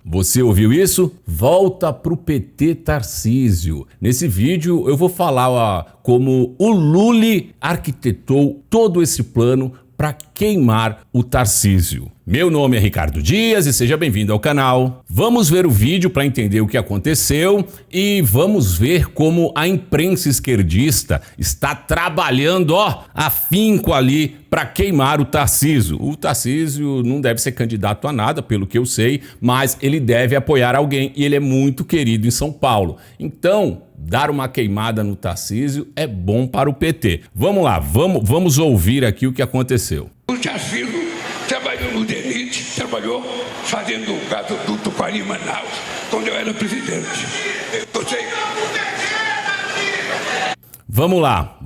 Você ouviu isso? Volta pro PT, Tarcísio. Nesse vídeo eu vou falar como o Lully arquitetou todo esse plano para queimar o Tarcísio. Meu nome é Ricardo Dias e seja bem-vindo ao canal. Vamos ver o vídeo para entender o que aconteceu e vamos ver como a imprensa esquerdista está trabalhando, afinco ali para queimar o Tarcísio. O Tarcísio não deve ser candidato a nada, pelo que eu sei, mas ele deve apoiar alguém e ele é muito querido em São Paulo. Então, dar uma queimada no Tarcísio é bom para o PT. Vamos lá, vamos ouvir aqui o que aconteceu. O Tarcísio trabalhou no DENIT, trabalhou fazendo o gasoduto Quari Manaus, quando eu era presidente. Vamos lá,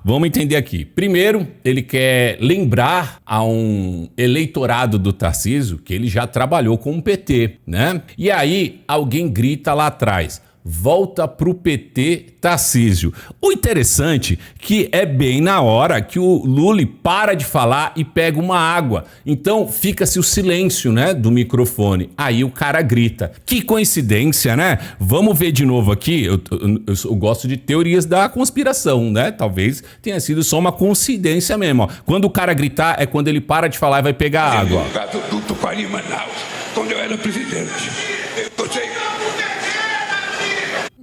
vamos entender aqui. Primeiro, ele quer lembrar a um eleitorado do Tarcísio que ele já trabalhou com o PT, né? E aí alguém grita lá atrás: volta pro PT, Tarcísio. O interessante que é bem na hora que o Lully para de falar e pega uma água. Então fica-se o silêncio, né, do microfone. Aí o cara grita. Que coincidência, né? Vamos ver de novo aqui. Eu gosto de teorias da conspiração, né? Talvez tenha sido só uma coincidência mesmo. Quando o cara gritar é quando ele para de falar e vai pegar água. O gasoduto Quari Manaus, quando eu era presidente.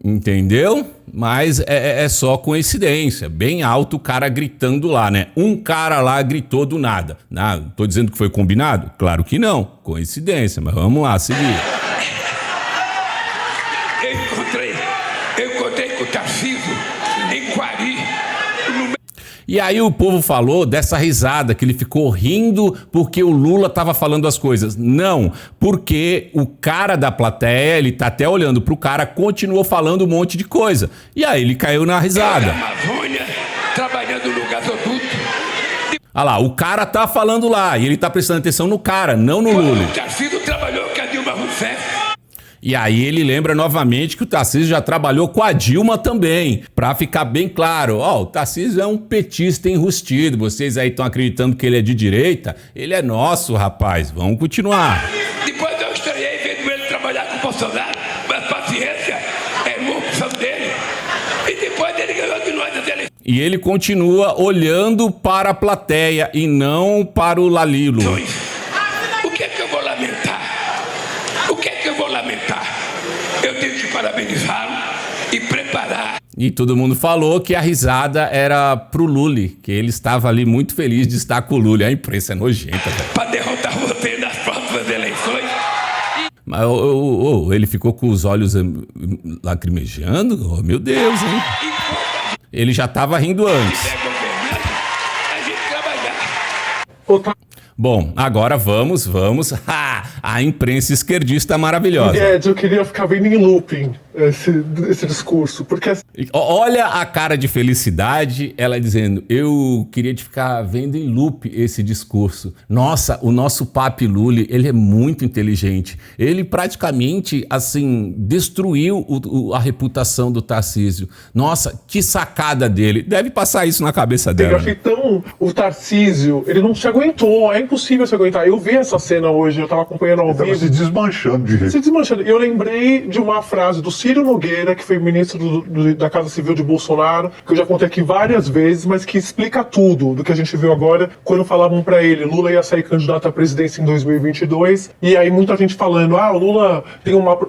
Entendeu? Mas é só coincidência. Bem alto o cara gritando lá, né? Um cara lá gritou do nada. Tô dizendo que foi combinado? Claro que não. Coincidência, mas vamos lá, seguir. Eu encontrei com o Tarcísio em Quari. E aí o povo falou dessa risada, que ele ficou rindo porque o Lula tava falando as coisas. Não, porque o cara da plateia, ele tá até olhando pro cara, continuou falando um monte de coisa. E aí ele caiu na risada. Amazônia, trabalhando no gasoduto. Olha lá, o cara tá falando lá e ele tá prestando atenção no cara, não no Lula. O Tarcísio trabalhou com a Dilma Rousseff. E aí ele lembra novamente que o Tarcísio já trabalhou com a Dilma também, pra ficar bem claro. O Tarcísio é um petista enrustido, vocês aí estão acreditando que ele é de direita? Ele é nosso, rapaz, vamos continuar. Depois eu estranhei vendo ele trabalhar com o Bolsonaro, mas paciência, é uma opção dele. E depois ele ganhou de nós as eleições. E ele continua olhando para a plateia e não para o Lalilo. O que é que eu vou lamentar? O que é que eu vou lamentar? Eu tenho que parabenizá-lo e preparar. E todo mundo falou que a risada era pro Lully, que ele estava ali muito feliz de estar com o Lully. A imprensa é nojenta, velho. Para derrotar você nas próximas eleições. Mas ele ficou com os olhos lacrimejando? Oh, meu Deus, hein? Ele já estava rindo antes. A gente trabalhar. Bom, agora vamos. A imprensa esquerdista maravilhosa. Eu queria ficar vendo em looping esse discurso, porque... Olha a cara de felicidade, ela dizendo, eu queria ficar vendo em loop esse discurso. Nossa, o nosso Papi Lully, ele é muito inteligente. Ele praticamente, assim, destruiu a reputação do Tarcísio. Nossa, que sacada dele. Deve passar isso na cabeça dela. Então, o Tarcísio, ele não se aguentou, é impossível se aguentar. Eu vi essa cena hoje, eu tava acompanhando ao vivo. Se desmanchando de jeito. Se desmanchando. Eu lembrei de uma frase do Ciro Nogueira, que foi ministro da Casa Civil de Bolsonaro, que eu já contei aqui várias vezes, mas que explica tudo do que a gente viu agora, quando falavam pra ele, Lula ia sair candidato à presidência em 2022, e aí muita gente falando, o Lula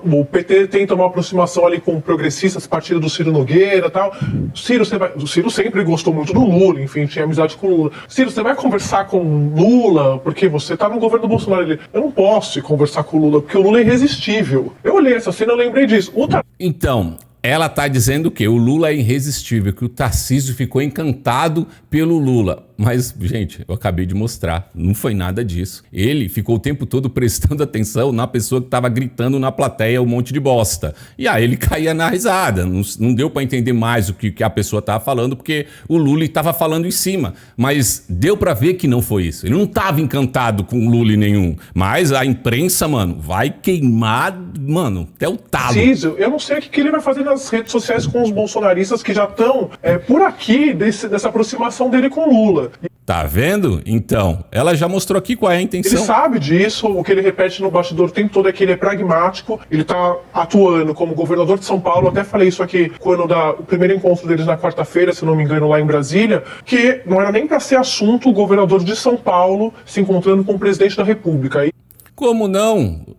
o PT tenta uma aproximação ali com progressistas, partido do Ciro Nogueira e tal. O Ciro sempre gostou muito do Lula, enfim, tinha amizade com o Lula. Ciro, você vai conversar com Lula, porque você tá no governo do Bolsonaro. Eu não posso ir conversar com o Lula, porque o Lula é irresistível. Eu olhei essa cena e lembrei disso. Então, ela tá dizendo que o Lula é irresistível, que o Tarcísio ficou encantado pelo Lula. Mas, gente, eu acabei de mostrar, não foi nada disso. Ele ficou o tempo todo prestando atenção na pessoa que estava gritando na plateia um monte de bosta. E aí ele caía na risada. Não deu para entender mais o que a pessoa estava falando, porque o Lula estava falando em cima. Mas deu para ver que não foi isso. Ele não estava encantado com o Lula nenhum. Mas a imprensa, mano, vai queimar, mano, até o talo. Eu não sei o que ele vai fazer nas redes sociais com os bolsonaristas que já estão por aqui dessa aproximação dele com o Lula. Tá vendo? Então, ela já mostrou aqui qual é a intenção. Ele sabe disso, o que ele repete no bastidor o tempo todo é que ele é pragmático, ele tá atuando como governador de São Paulo, até falei isso aqui quando o primeiro encontro deles na quarta-feira, se não me engano, lá em Brasília, que não era nem para ser assunto o governador de São Paulo se encontrando com o presidente da República. Como não?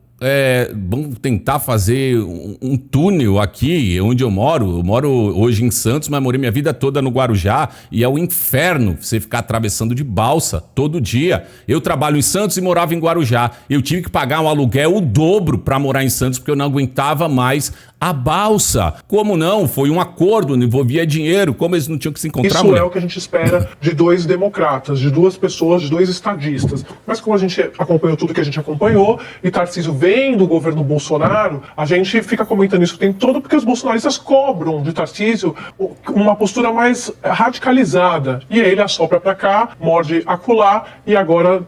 Vamos tentar fazer um túnel aqui onde eu moro. Eu moro hoje em Santos, mas morei minha vida toda no Guarujá e é um inferno você ficar atravessando de balsa todo dia. Eu trabalho em Santos e morava em Guarujá. Eu tive que pagar um aluguel o dobro para morar em Santos porque eu não aguentava mais a balsa. Como não? Foi um acordo, não envolvia dinheiro. Como eles não tinham que se encontrar? Isso é o que a gente espera de dois democratas, de duas pessoas, de dois estadistas. Mas como a gente acompanhou tudo que a gente acompanhou, e Tarcísio vem do governo Bolsonaro, a gente fica comentando isso o tempo todo porque os bolsonaristas cobram de Tarcísio uma postura mais radicalizada. E aí ele assopra pra cá, morde acolá, e agora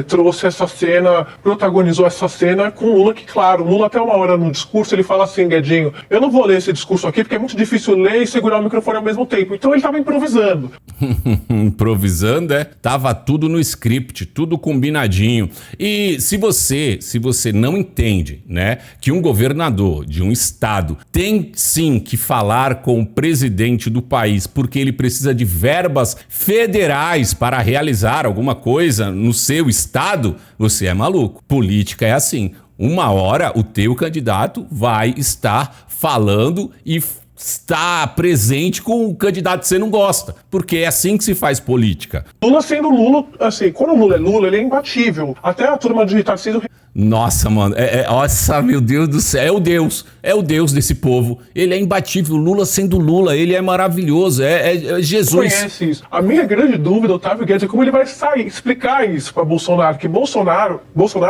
trouxe essa cena, protagonizou essa cena com o Lula, que claro, o Lula até uma hora no discurso ele fala assim, Guedinho, eu não vou ler esse discurso aqui porque é muito difícil ler e segurar o microfone ao mesmo tempo. Então ele estava improvisando. Improvisando, Tava tudo no script, tudo combinadinho. E se você não entende, né, que um governador de um estado tem sim que falar com o presidente do país porque ele precisa de verbas federais para realizar alguma coisa no seu estado, você é maluco. Política é assim. Uma hora o teu candidato vai estar falando e está presente com o candidato que você não gosta, porque é assim que se faz política. Lula sendo Lula, assim, quando o Lula é Lula, ele é imbatível. Até a turma de Tarcísio... Nossa, mano, nossa, meu Deus do céu, é o Deus desse povo. Ele é imbatível, Lula sendo Lula, ele é maravilhoso, é Jesus. Conhece isso. A minha grande dúvida, Otávio Guedes, é como ele vai explicar isso para Bolsonaro, que Bolsonaro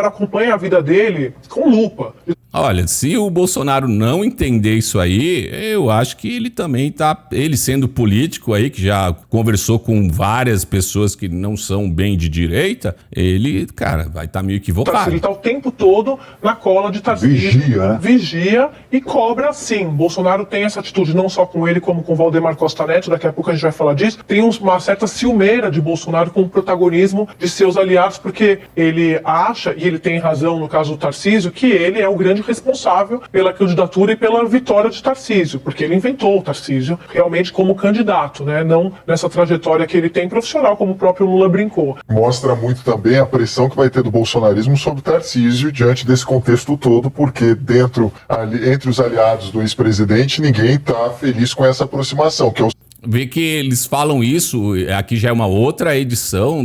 acompanha a vida dele com lupa. Olha, se o Bolsonaro não entender isso aí, eu acho que ele também ele sendo político aí, que já conversou com várias pessoas que não são bem de direita, ele, cara, vai estar meio equivocado. Ele tá o tempo todo na cola de Tarcísio. Vigia, né? Vigia e cobra sim. Bolsonaro tem essa atitude não só com ele, como com Valdemar Costa Neto, daqui a pouco a gente vai falar disso. Tem uma certa ciumeira de Bolsonaro com o protagonismo de seus aliados, porque ele acha, e ele tem razão no caso do Tarcísio, que ele é o grande responsável pela candidatura e pela vitória de Tarcísio, porque ele inventou o Tarcísio realmente como candidato, né? Não nessa trajetória que ele tem profissional, como o próprio Lula brincou. Mostra muito também a pressão que vai ter do bolsonarismo sobre Tarcísio diante desse contexto todo, porque entre os aliados do ex-presidente, ninguém está feliz com essa aproximação, que é o Vê que eles falam isso, aqui já é uma outra edição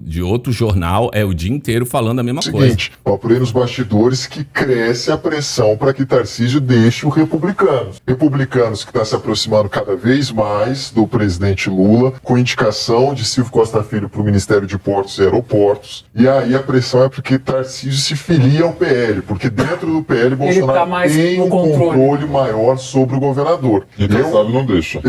de outro jornal, é o dia inteiro falando a mesma coisa. Seguinte, eu apurei nos bastidores que cresce a pressão para que Tarcísio deixe o Republicanos. Republicanos que está se aproximando cada vez mais do presidente Lula, com indicação de Silvio Costa Filho para o Ministério de Portos e Aeroportos. E aí a pressão é porque Tarcísio se filia ao PL, porque dentro do PL Bolsonaro tem um controle maior sobre o governador. E Kassab não deixa.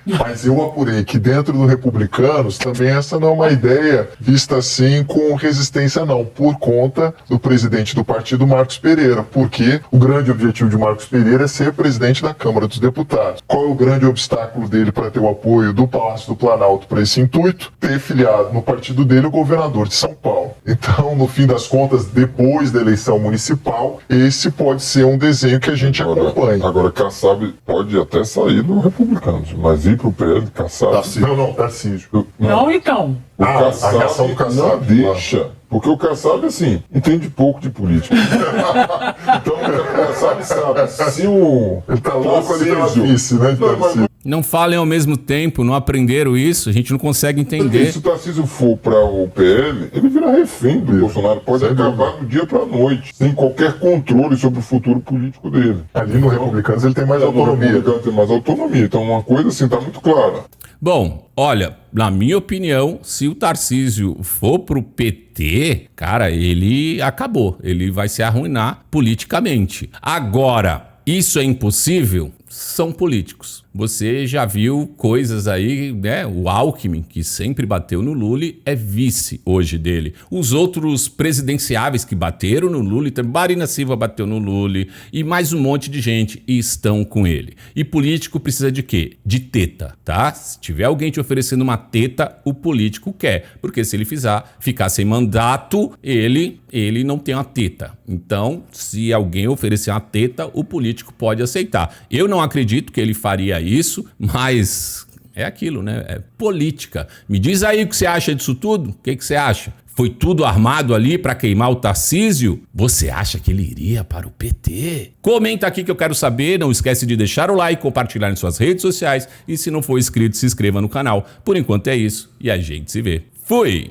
Mas eu apurei que dentro do Republicanos também essa não é uma ideia vista assim com resistência não, por conta do presidente do partido, Marcos Pereira, porque o grande objetivo de Marcos Pereira é ser presidente da Câmara dos Deputados. Qual é o grande obstáculo dele para ter o apoio do Palácio do Planalto para esse intuito? Ter filiado no partido dele o governador de São Paulo. Então, no fim das contas, depois da eleição municipal, esse pode ser um desenho que a gente acompanha. Agora, Kassab pode até sair do Republicanos, mas ir pro PL, Kassab... Não, Tarcísio. Não, então. O Kassab a reação do Kassab, não deixa. Porque o Kassab, assim, entende pouco de política. Então, o Kassab sabe, se o... Ele tá louco ali pela vice, né, de Tarcísio. Não falem ao mesmo tempo, não aprenderam isso, a gente não consegue entender. Se o Tarcísio for para o PL, ele vira refém do Bolsonaro. Pode acabar do dia para a noite, sem qualquer controle sobre o futuro político dele. Ali no Republicanos ele tem mais autonomia. No Republicano tem mais autonomia. Então uma coisa assim tá muito clara. Bom, olha, na minha opinião, se o Tarcísio for pro PT, cara, ele acabou. Ele vai se arruinar politicamente. Agora, isso é impossível? são políticos. Você já viu coisas aí, né? O Alckmin, que sempre bateu no Lula, é vice hoje dele. Os outros presidenciáveis que bateram no Lula, Marina Silva bateu no Lula e mais um monte de gente e estão com ele. E político precisa de quê? De teta, tá? Se tiver alguém te oferecendo uma teta, o político quer. Porque se ele ficar sem mandato, ele não tem uma teta. Então, se alguém oferecer uma teta, o político pode aceitar. Eu não acredito que ele faria isso, mas é aquilo, né? É política. Me diz aí o que você acha disso tudo? O que você acha? Foi tudo armado ali para queimar o Tarcísio? Você acha que ele iria para o PT? Comenta aqui que eu quero saber. Não esquece de deixar o like, compartilhar em suas redes sociais e se não for inscrito, se inscreva no canal. Por enquanto é isso e a gente se vê. Fui!